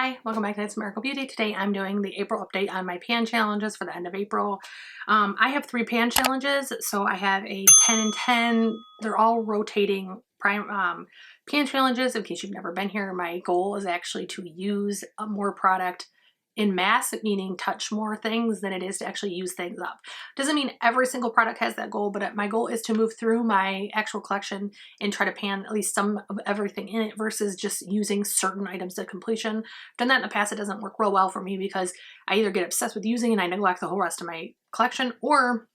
Hi, welcome back to It's Miracle Beauty. Today I'm doing the April update on my pan challenges for the end of April. I have 3 pan challenges, so I have a 10 and 10. They're all rotating pan challenges. In case you've never been here, my goal is actually to use more product in mass, meaning touch more things than it is to actually use things up. Doesn't mean every single product has that goal, but my goal is to move through my actual collection and try to pan at least some of everything in it versus just using certain items to completion. I've done that in the past. It doesn't work real well for me because I either get obsessed with using and I neglect the whole rest of my collection, or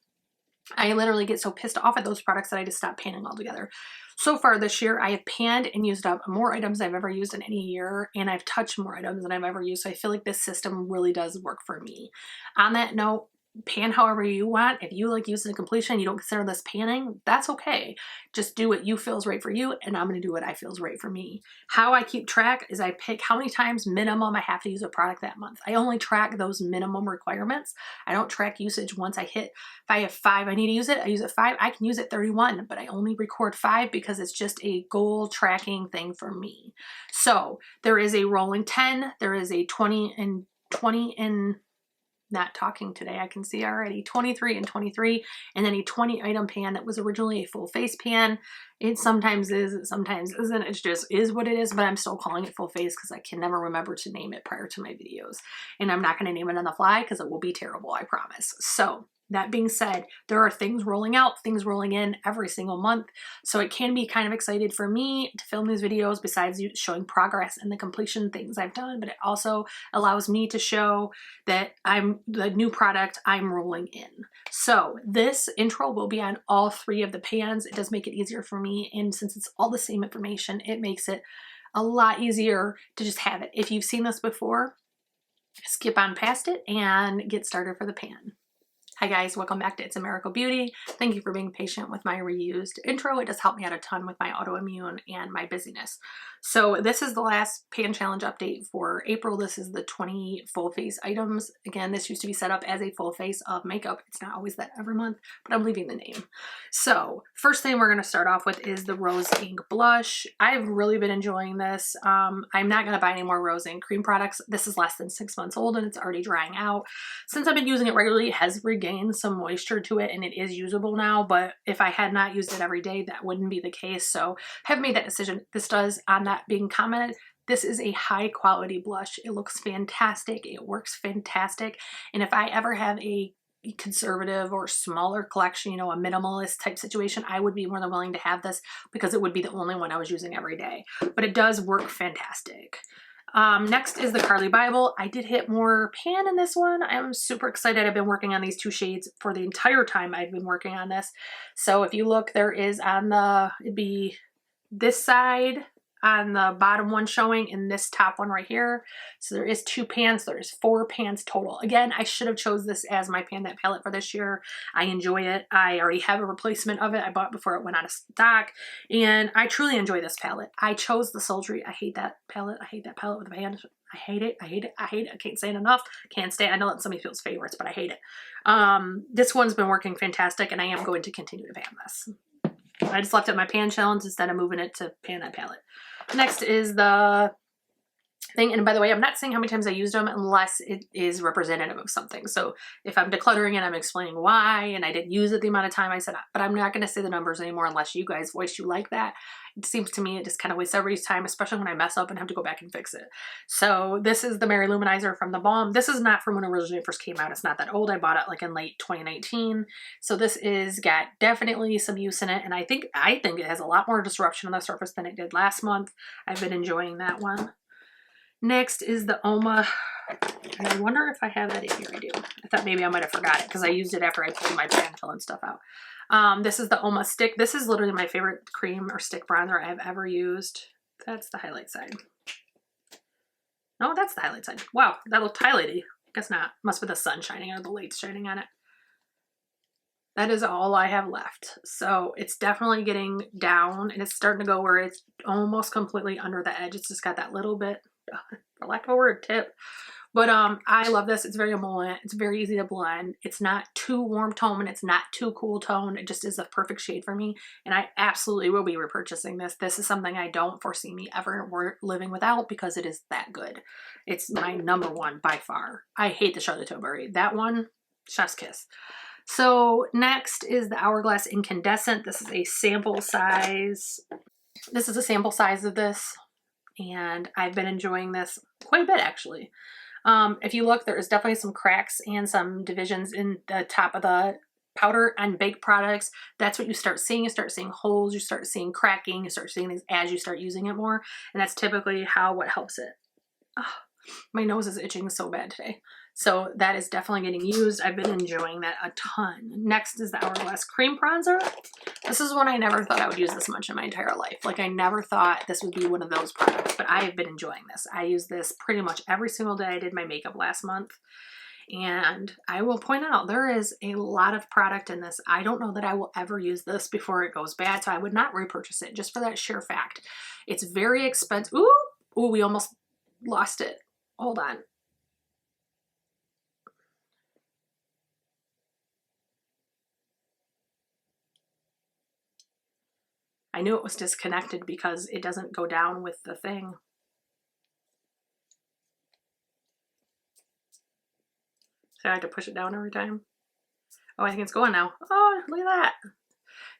I literally get so pissed off at those products that I just stop panning altogether. So far this year, I have panned and used up more items I've ever used in any year, and I've touched more items than I've ever used. So I feel like this system really does work for me. On that note, pan however you want. If you like using a completion, you don't consider this panning, that's okay. Just do what you feels right for you, and I'm going to do what I feels right for me. How I keep track is I pick how many times minimum I have to use a product that month. I only track those minimum requirements. I don't track usage once I hit. If I have 5 I need to use it, I use it 5. I can use it 31, but I only record 5 because it's just a goal tracking thing for me. So there is a rolling 10, there is a 20 and not talking today, I can see already, 23 and 23, and then a 20 item pan that was originally a full face pan. It sometimes is, it sometimes isn't. It just is what it is, but I'm still calling it full face because I can never remember to name it prior to my videos. And I'm not going to name it on the fly because it will be terrible, I promise. So that being said, there are things rolling out, things rolling in every single month. So it can be kind of excited for me to film these videos besides showing progress and the completion things I've done, but it also allows me to show that I'm the new product I'm rolling in. So this intro will be on all 3 of the pans. It does make it easier for me. And since it's all the same information, it makes it a lot easier to just have it. If you've seen this before, skip on past it and get started for the pan. Hi guys, welcome back to It's a Miracle Beauty. Thank you for being patient with my reused intro. It does help me out a ton with my autoimmune and my busyness. So this is the last pan challenge update for April. This is the 20 full face items. Again, this used to be set up as a full face of makeup. It's not always that every month, but I'm leaving the name. So first thing we're going to start off with is the Rose Ink Blush. I've really been enjoying this. I'm not going to buy any more Rose Ink cream products. This is less than 6 months old and it's already drying out. Since I've been using it regularly, it has regained some moisture to it and it is usable now, but if I had not used it every day, that wouldn't be the case. So I have made that decision. This does, on that being commented, this is a high quality blush. It looks fantastic. It works fantastic. And if I ever have a conservative or smaller collection, you know, a minimalist type situation, I would be more than willing to have this because it would be the only one I was using every day. But it does work fantastic. Next is the Carly Bible. I did hit more pan in this one. I'm super excited. I've been working on these 2 shades for the entire time I've been working on this. So if you look, there is on the, it'd be this side on the bottom one showing and this top one right here. So there is 2 pans. There's 4 pans total. Again, I should have chose this as my pan that palette for this year. I enjoy it. I already have a replacement of it. I bought before it went out of stock and I truly enjoy this palette. I chose the Sultry. I hate that palette. I hate that palette with a pan. I hate it. I hate it. I hate it. I can't say it enough. Can't stay. I know that's some of people's favorites, but I hate it. This one's been working fantastic and I am going to continue to pan this. I just left it my pan challenge instead of moving it to pan that palette. Next is the thing, and by the way, I'm not saying how many times I used them unless it is representative of something. So if I'm decluttering and I'm explaining why and I didn't use it the amount of time I said, but I'm not going to say the numbers anymore unless you guys voice you like that. It seems to me it just kind of wastes everybody's time, especially when I mess up and have to go back and fix it. So this is the Mary Luminizer from the Balm. This is not from when it originally first came out. It's not that old. I bought it like in late 2019. So this is got definitely some use in it. And I think it has a lot more disruption on the surface than it did last month. I've been enjoying that one. Next is the Oma. And I wonder if I have that in here. I do. I thought maybe I might have forgot it because I used it after I pulled my pan fill and stuff out. This is the Oma stick. This is literally my favorite cream or stick bronzer I've ever used. That's the highlight side. No, that's the highlight side. Wow, that looked highlighty. Guess not. Must be the sun shining or the light's shining on it. That is all I have left. So it's definitely getting down and it's starting to go where it's almost completely under the edge. It's just got that little bit, for lack of a word, tip. But I love this. It's very emollient. It's very easy to blend. It's not too warm tone and it's not too cool tone. It just is the perfect shade for me. And I absolutely will be repurchasing this. This is something I don't foresee me ever living without because it is that good. It's my number one by far. I hate the Charlotte Tilbury. That one, chef's kiss. So next is the Hourglass Incandescent. This is a sample size. This is a sample size of this. And I've been enjoying this quite a bit actually. If you look, there is definitely some cracks and some divisions in the top of the powder and baked products. That's what you start seeing. You start seeing holes, you start seeing cracking, you start seeing things as you start using it more. And that's typically what helps it. Oh, my nose is itching so bad today. So that is definitely getting used. I've been enjoying that a ton. Next is the Hourglass Cream Bronzer. This is one I never thought I would use this much in my entire life. Like I never thought this would be one of those products, but I have been enjoying this. I use this pretty much every single day. I did my makeup last month. And I will point out there is a lot of product in this. I don't know that I will ever use this before it goes bad. So I would not repurchase it just for that sheer fact. It's very expensive. Ooh, we almost lost it. Hold on. I knew it was disconnected because it doesn't go down with the thing. So I have to push it down every time. Oh, I think it's going now. Oh, look at that.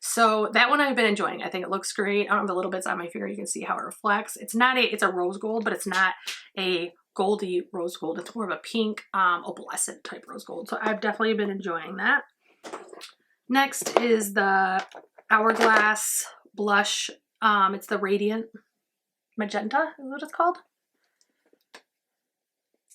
So that one I've been enjoying. I think it looks great. I don't have the little bits on my finger. You can see how it reflects. It's a rose gold, but it's not a goldy rose gold. It's more of a pink opalescent type rose gold. So I've definitely been enjoying that. Next is the Hourglass blush. It's the Radiant Magenta is what it's called. It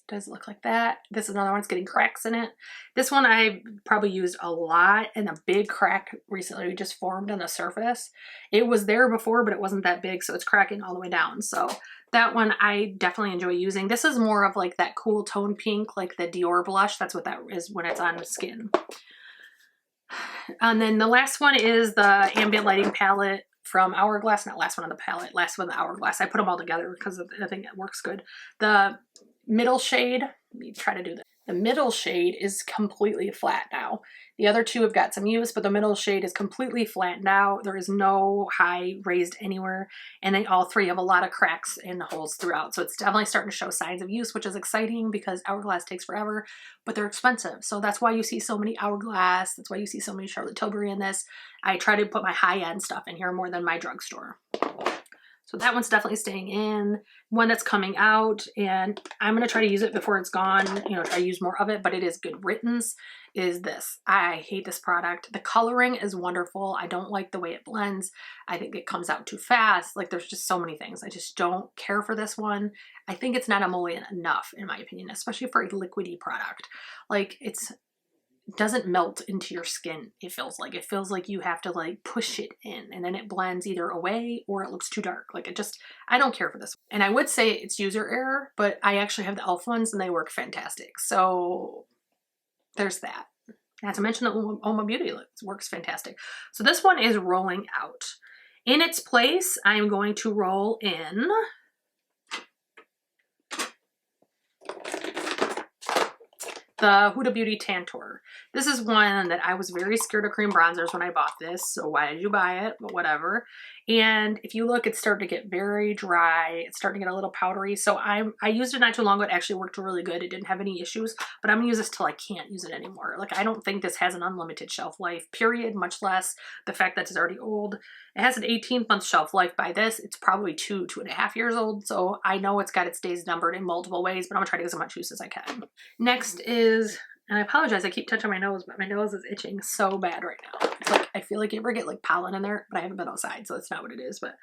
does look like that. This is another one that's getting cracks in it. This one I probably used a lot, and a big crack recently just formed on the surface. It was there before, but it wasn't that big, so it's cracking all the way down. So that one I definitely enjoy using. This is more of like that cool tone pink, like the Dior blush. That's what that is when it's on the skin. And then the last one is the Ambient Lighting Palette from Hourglass. Not last one on the palette, last one the Hourglass. I put them all together because I think it works good. The middle shade, let me try to do this. The middle shade is completely flat now. The other two have got some use, but the middle shade is completely flattened out. There is no high raised anywhere, and they all three have a lot of cracks and holes throughout. So it's definitely starting to show signs of use, which is exciting because Hourglass takes forever, but they're expensive. So that's why you see so many Hourglass. That's why you see so many Charlotte Tilbury in this. I try to put my high-end stuff in here more than my drugstore. So that one's definitely staying in. One that's coming out, and I'm going to try to use it before it's gone, you know, try to use more of it, but it is good riddance, is this. I hate this product. The coloring is wonderful. I don't like the way it blends. I think it comes out too fast. Like there's just so many things. I just don't care for this one. I think it's not emollient enough in my opinion, especially for a liquidy product. Like it doesn't melt into your skin. It feels like you have to like push it in, and then it blends either away or it looks too dark. Like I don't care for this. And I would say it's user error, but I actually have the e.l.f. ones and they work fantastic. So there's that. Not to mention that Oma Beauty works fantastic. So this one is rolling out. In its place, I am going to roll in the Huda Beauty Tantour. This is one that I was very scared of cream bronzers when I bought this, so why did you buy it? But whatever. And if you look, it's starting to get very dry. It's starting to get a little powdery. So I used it not too long ago. It actually worked really good. It didn't have any issues, but I'm gonna use this till I can't use it anymore. Like I don't think this has an unlimited shelf life, period, much less the fact that it's already old. It has an 18-month shelf life. By this, it's probably 2.5 years old. So I know it's got its days numbered in multiple ways, but I'm gonna try to get as much use as I can. Next is, and I apologize, I keep touching my nose, but my nose is itching so bad right now. It's like, I feel like you ever get like pollen in there, but I haven't been outside, so that's not what it is, but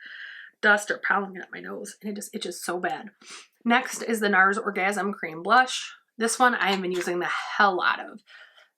dust or pollen at my nose, and it just itches so bad. Next is the NARS Orgasm Cream Blush. This one I have been using the hell out of,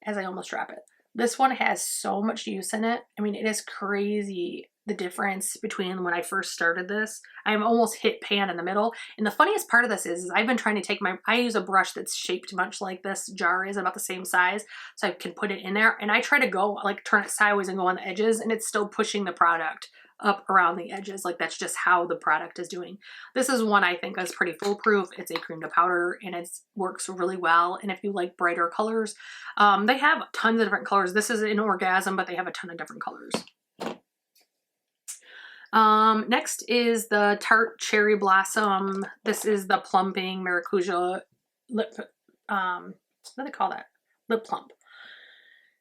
as I almost drop it. This one has so much use in it. I mean, it is crazy the difference between when I first started this. I'm almost hit pan in the middle. And the funniest part of this is I've been trying to take I use a brush that's shaped much like this jar is, about the same size, so I can put it in there. And I try to go, like turn it sideways and go on the edges, and it's still pushing the product up around the edges. Like that's just how the product is doing. This is one I think is pretty foolproof. It's a cream to powder and it works really well. And if you like brighter colors, they have tons of different colors. This is an Orgasm, but they have a ton of different colors. Next is the Tarte Cherry Blossom. This is the Plumping Maracuja Lip, what do they call that? Lip Plump.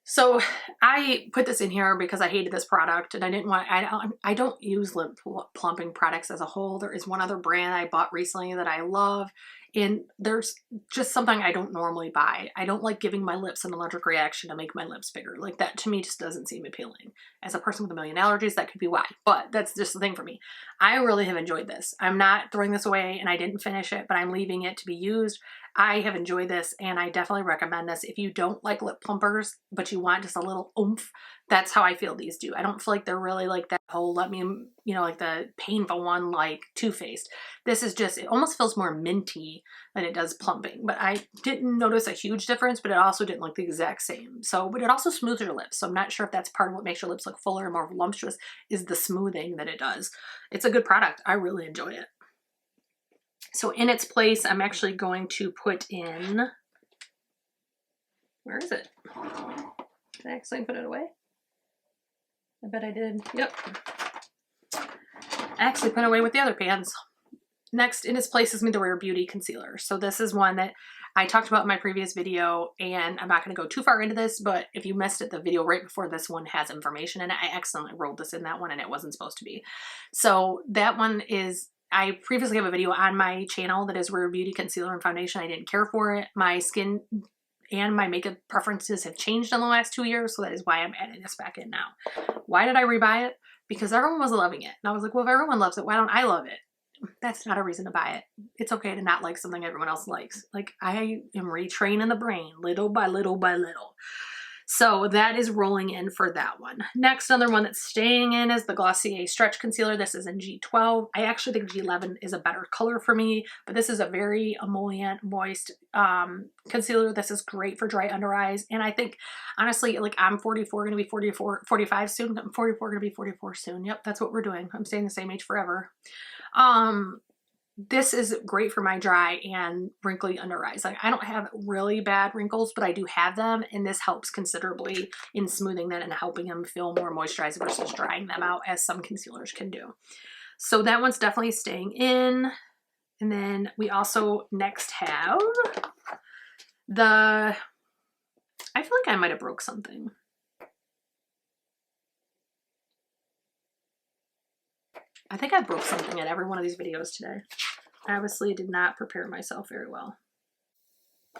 So I put this in here because I hated this product and I didn't want, I don't use lip plumping products as a whole. There is one other brand I bought recently that I love, and there's just something I don't normally buy. I don't like giving my lips an allergic reaction to make my lips bigger. Like that to me just doesn't seem appealing. As a person with a million allergies, that could be why, but that's just the thing for me. I really have enjoyed this. I'm not throwing this away and I didn't finish it, but I'm leaving it to be used. I have enjoyed this and I definitely recommend this. If you don't like lip plumpers, but you want just a little oomph, that's how I feel these do. I don't feel like they're really like that whole, let me, you know, like the painful one, like Too Faced. This is just, it almost feels more minty than it does plumping, but I didn't notice a huge difference, but it also didn't look the exact same. So, but it also smooths your lips. So I'm not sure if that's part of what makes your lips look fuller and more voluptuous is the smoothing that it does. It's a good product. I really enjoy it. So in its place, I'm actually going to put in, where is it? Did I actually put it away? I bet I did. Yep. I actually put it away with the other pans. Next in its place is the Rare Beauty Concealer. So this is one that I talked about in my previous video, and I'm not going to go too far into this, but if you missed it, the video right before this one has information in it. I accidentally rolled this in that one and it wasn't supposed to be. So that one is, I previously have a video on my channel that is Rare Beauty Concealer and Foundation. I didn't care for it. My skin and my makeup preferences have changed in the last 2 years, so that is why I'm adding this back in now. Why did I rebuy it? Because everyone was loving it. And I was like, well, if everyone loves it, why don't I love it? That's not a reason to buy it. It's okay to not like something everyone else likes. Like I am retraining the brain little by little by little. So that is rolling in for that one. Next, another one that's staying in is the Glossier Stretch Concealer. This is in G12. I actually think G11 is a better color for me, but this is a very emollient, moist concealer. This is great for dry under eyes. And I think, honestly, like I'm 44, going to be 45 soon. I'm 44, going to be 44 soon. Yep, that's what we're doing. I'm staying the same age forever. This is great for my dry and wrinkly under eyes. Like I don't have really bad wrinkles, but I do have them. And this helps considerably in smoothing that and helping them feel more moisturized versus drying them out as some concealers can do. So that one's definitely staying in. And then we also next have the, I feel like I might've broke something. I think I broke something in every one of these videos today. I obviously did not prepare myself very well.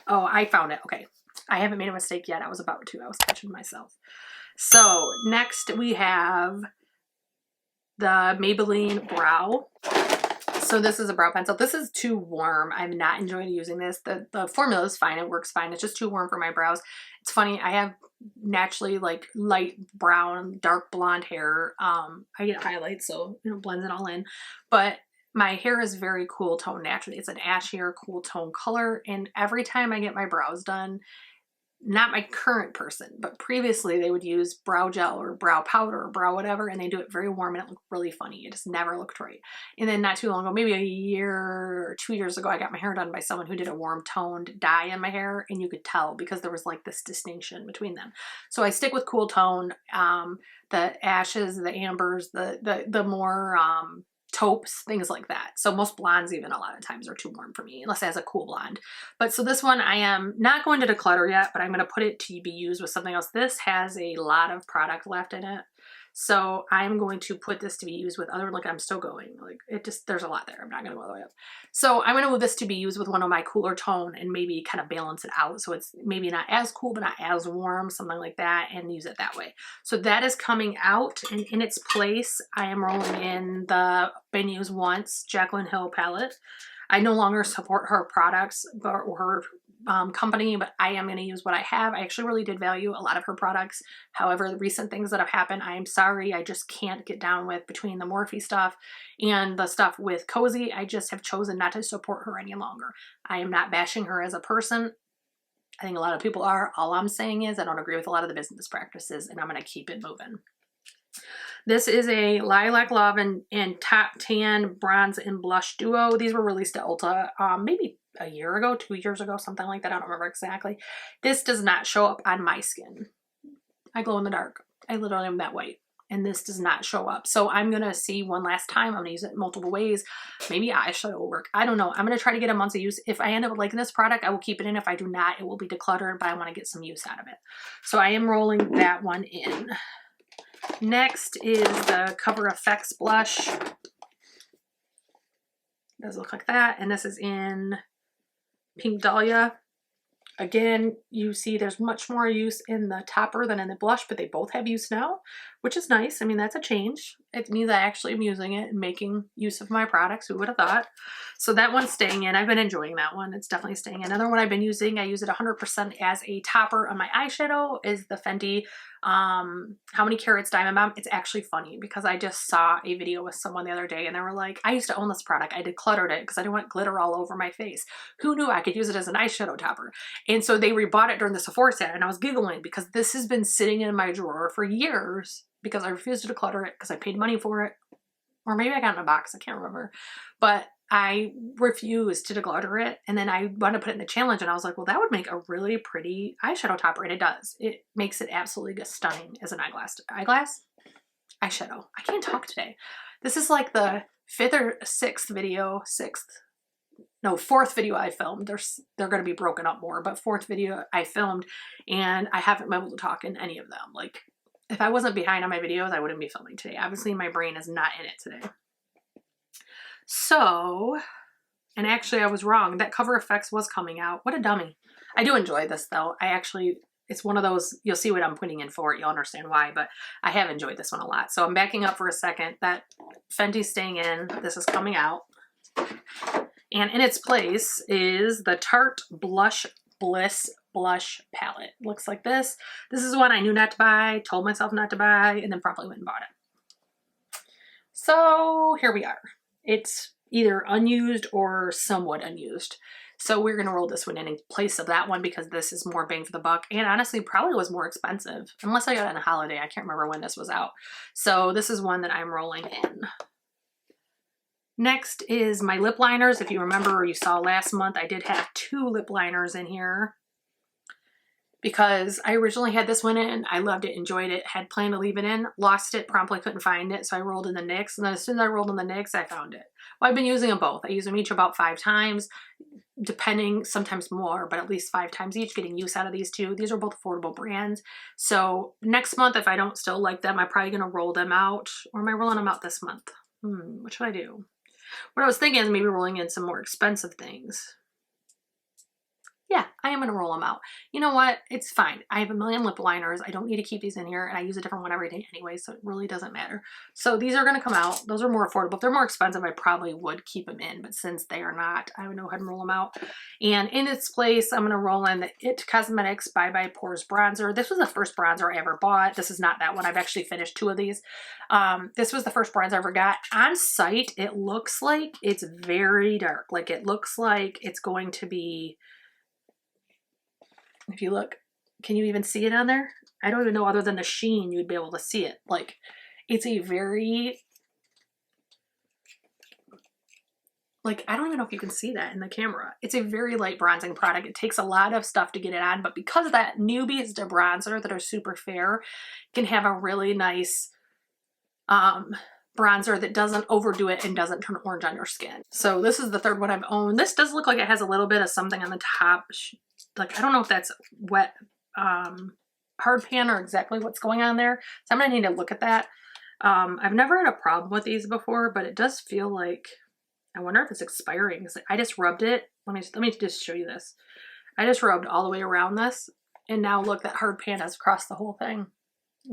Oh, I found it. Okay. I haven't made a mistake yet. I was about to. I was catching myself. So next we have the Maybelline Brow. So this is a brow pencil. This is too warm. I'm not enjoying using this. The formula is fine. It works fine. It's just too warm for my brows. It's funny. I have naturally like light brown, dark blonde hair. I get highlights, so you know, blends it all in. But my hair is very cool tone naturally. It's an ashier, cool tone color. And every time I get my brows done, not my current person, but previously they would use brow gel or brow powder or brow whatever, and they do it very warm and it looked really funny. It just never looked right. And then not too long ago, maybe a year or 2 years ago, I got my hair done by someone who did a warm toned dye in my hair, and you could tell because there was like this distinction between them. So I stick with cool tone, the ashes, the ambers, the more taupes, things like that. So most blondes even a lot of times are too warm for me, unless it has a cool blonde. But so this one I am not going to declutter yet, but I'm going to put it to be used with something else. This has a lot of product left in it. So I'm going to put this to be used with other, like I'm still going, like it just, there's a lot there. I'm not going to go all the way up. So I'm going to move this to be used with one of my cooler tone and maybe kind of balance it out. So it's maybe not as cool, but not as warm, something like that, and use it that way. So that is coming out, and in its place, I am rolling in the Been Used Once Jaclyn Hill palette. I no longer support her products or her company, but I am going to use what I have. I actually really did value a lot of her products. However, the recent things that have happened, I am sorry, I just can't get down with between the Morphe stuff and the stuff with Cozy. I just have chosen not to support her any longer. I am not bashing her as a person. I think a lot of people are. All I'm saying is I don't agree with a lot of the business practices, and I'm going to keep it moving. This is a Lilac Love and Top Tan Bronze and Blush Duo. These were released at Ulta maybe a year ago, 2 years ago, something like that. I don't remember exactly. This does not show up on my skin. I glow in the dark. I literally am that white. And this does not show up. So I'm going to see one last time. I'm going to use it multiple ways. Maybe eyeshadow will work. I don't know. I'm going to try to get a months of use. If I end up liking this product, I will keep it in. If I do not, it will be decluttered, but I want to get some use out of it. So I am rolling that one in. Next is the Cover FX blush. It does look like that. And this is in Pink Dahlia. Again, you see there's much more use in the topper than in the blush, but they both have use now, which is nice. I mean, that's a change. It means I actually am using it and making use of my products. Who would have thought? So that one's staying in. I've been enjoying that one. It's definitely staying in. Another one I've been using, I use it 100% as a topper on my eyeshadow, is the Fenty How Many Carats Diamond Bomb. It's actually funny because I just saw a video with someone the other day and they were like, I used to own this product. I decluttered it because I didn't want glitter all over my face. Who knew I could use it as an eyeshadow topper? And so they rebought it during the Sephora set, and I was giggling because this has been sitting in my drawer for years because I refused to declutter it because I paid money for it. Or maybe I got it in a box, I can't remember. But I refused to declutter it, and then I wanted to put it in the challenge, and I was like, well, that would make a really pretty eyeshadow topper, and it does. It makes it absolutely stunning as an eyeshadow. I can't talk today. This is like the fourth video I filmed. They're going to be broken up more, but fourth video I filmed, and I haven't been able to talk in any of them. Like, if I wasn't behind on my videos, I wouldn't be filming today. Obviously, my brain is not in it today. So, and actually I was wrong. That Cover FX was coming out. What a dummy. I do enjoy this though. It's one of those, you'll see what I'm putting in for it. You'll understand why, but I have enjoyed this one a lot. So I'm backing up for a second. That Fenty's staying in. This is coming out. And in its place is the Tarte Blush Bliss Blush Palette. Looks like this. This is one I knew not to buy, told myself not to buy, and then promptly went and bought it. So here we are. It's either unused or somewhat unused. So we're going to roll this one in place of that one because this is more bang for the buck, and honestly probably was more expensive unless I got it on a holiday. I can't remember when this was out. So this is one that I'm rolling in. Next is my lip liners. If you remember or you saw last month, I did have 2 lip liners in here because I originally had this one in. I loved it, enjoyed it, had planned to leave it in, lost it, promptly couldn't find it, so I rolled in the NYX, and then as soon as I rolled in the NYX, I found it. Well, I've been using them both. I use them each about 5 times, depending, sometimes more, but at least 5 times each, getting use out of these 2. These are both affordable brands. So next month, if I don't still like them, I'm probably going to roll them out, or am I rolling them out this month? What should I do? What I was thinking is maybe rolling in some more expensive things. Yeah, I am going to roll them out. You know what? It's fine. I have a million lip liners. I don't need to keep these in here, and I use a different one every day anyway, so it really doesn't matter. So these are going to come out. Those are more affordable. If they're more expensive, I probably would keep them in, but since they are not, I would go ahead and roll them out. And in its place, I'm going to roll in the It Cosmetics Bye Bye Pores Bronzer. This was the first bronzer I ever bought. This is not that one. I've actually finished 2 of these. This was the first bronzer I ever got. On site, it looks like it's very dark. Like, it looks like it's going to be... If you look, can you even see it on there? I don't even know, other than the sheen, you'd be able to see it. Like, it's a very, like, I don't even know if you can see that in the camera. It's a very light bronzing product. It takes a lot of stuff to get it on, but because of that, newbies to bronzer that are super fair can have a really nice bronzer that doesn't overdo it and doesn't turn orange on your skin. So this is the third one I've owned. This does look like it has a little bit of something on the top. Like, I don't know if that's wet hard pan or exactly what's going on there. So I'm gonna need to look at that. I've never had a problem with these before, but it does feel like, I wonder if it's expiring. I just rubbed it. Let me just show you this. I just rubbed all the way around this, and now look, that hard pan has crossed the whole thing.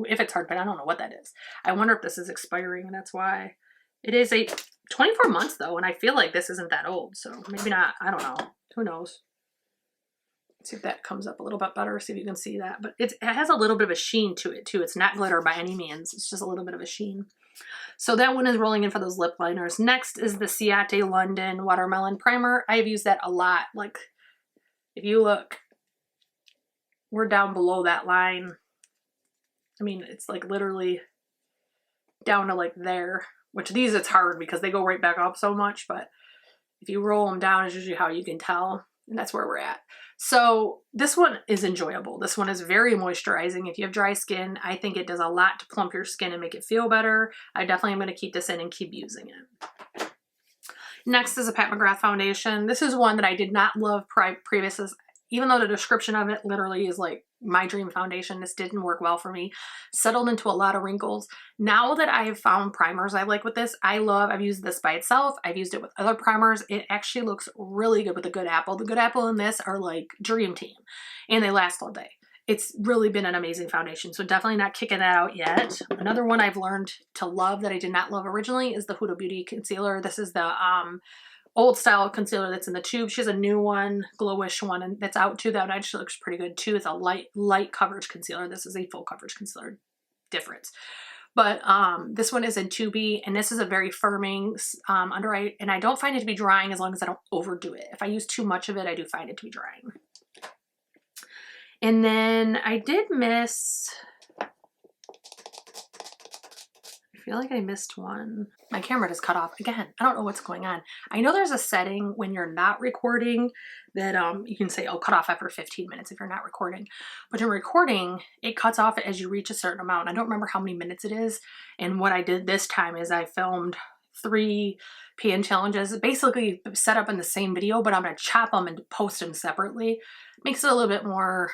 If it's hard pan, I don't know what that is. I wonder if this is expiring, and that's why. It is a 24 months though, and I feel like this isn't that old, so maybe not. I don't know. Who knows? See if that comes up a little bit better, see if you can see that. But it has a little bit of a sheen to it too. It's not glitter by any means. It's just a little bit of a sheen. So that one is rolling in for those lip liners. Next is the Ciate London Watermelon Primer. I've used that a lot. Like, if you look, we're down below that line. I mean, it's like literally down to like there, which these it's hard because they go right back up so much, but if you roll them down is usually how you can tell, and that's where we're at. So this one is enjoyable. This one is very moisturizing. If you have dry skin, I think it does a lot to plump your skin and make it feel better. I definitely am going to keep this in and keep using it. Next is a Pat McGrath foundation. This is one that I did not love previously. Even though the description of it literally is like my dream foundation, this didn't work well for me. Settled into a lot of wrinkles. Now that I have found primers I like with this, I've used this by itself. I've used it with other primers. It actually looks really good with the Good Apple. The Good Apple and this are like dream team, and they last all day. It's really been an amazing foundation, so definitely not kicking that out yet. Another one I've learned to love that I did not love originally is the Huda Beauty concealer. This is the old style concealer that's in the tube. She has a new one, glowish one, and that's out too. That actually looks pretty good too. It's a light coverage concealer. This is a full coverage concealer difference. But this one is in 2B, and this is a very firming under eye, and I don't find it to be drying as long as I don't overdo it. If I use too much of it, I do find it to be drying. And then I did miss, I feel like I missed one. My camera just cut off again. I don't know what's going on. I know there's a setting when you're not recording that you can say, oh, cut off after 15 minutes if you're not recording. But in recording, it cuts off as you reach a certain amount. I don't remember how many minutes it is. And what I did this time is I filmed 3 pan challenges, basically set up in the same video, but I'm going to chop them and post them separately. Makes it a little bit more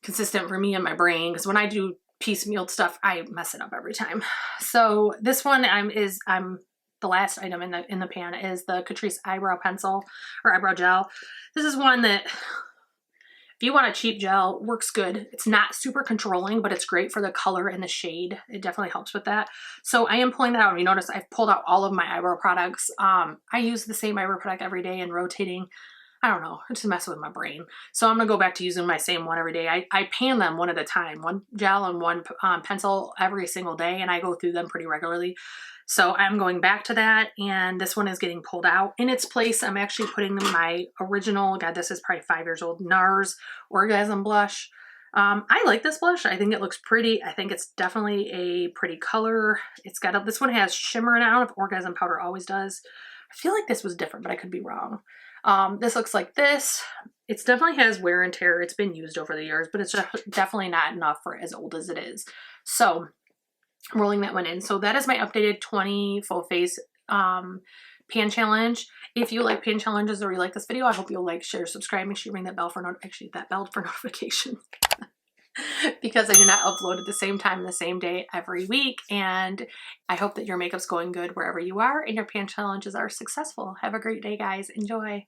consistent for me and my brain, because when I do piecemeal stuff, I mess it up every time. So this one the last item in the pan is the Catrice eyebrow pencil or eyebrow gel. This is one that if you want a cheap gel, works good. It's not super controlling, but it's great for the color and the shade. It definitely helps with that. So I am pulling that out. You notice I've pulled out all of my eyebrow products. I use the same eyebrow product every day and rotating. I don't know, it's a mess with my brain. So I'm gonna go back to using my same one every day. I pan them one at a time, one gel and one pencil every single day, and I go through them pretty regularly. So I'm going back to that, and this one is getting pulled out. In its place, I'm actually putting my original, God, this is probably 5 years old, NARS Orgasm Blush. I like this blush. I think it looks pretty. I think it's definitely a pretty color. This one has shimmer in it. I don't know if Orgasm Powder always does. I feel like this was different, but I could be wrong. This looks like this. It definitely has wear and tear. It's been used over the years, but it's definitely not enough for as old as it is. So I'm rolling that one in. So that is my updated 20 full face pan challenge. If you like pan challenges or you like this video, I hope you'll like, share, subscribe. Make sure you ring that bell for notifications. Because I do not upload at the same time, the same day every week. And I hope that your makeup's going good wherever you are and your pan challenges are successful. Have a great day, guys. Enjoy.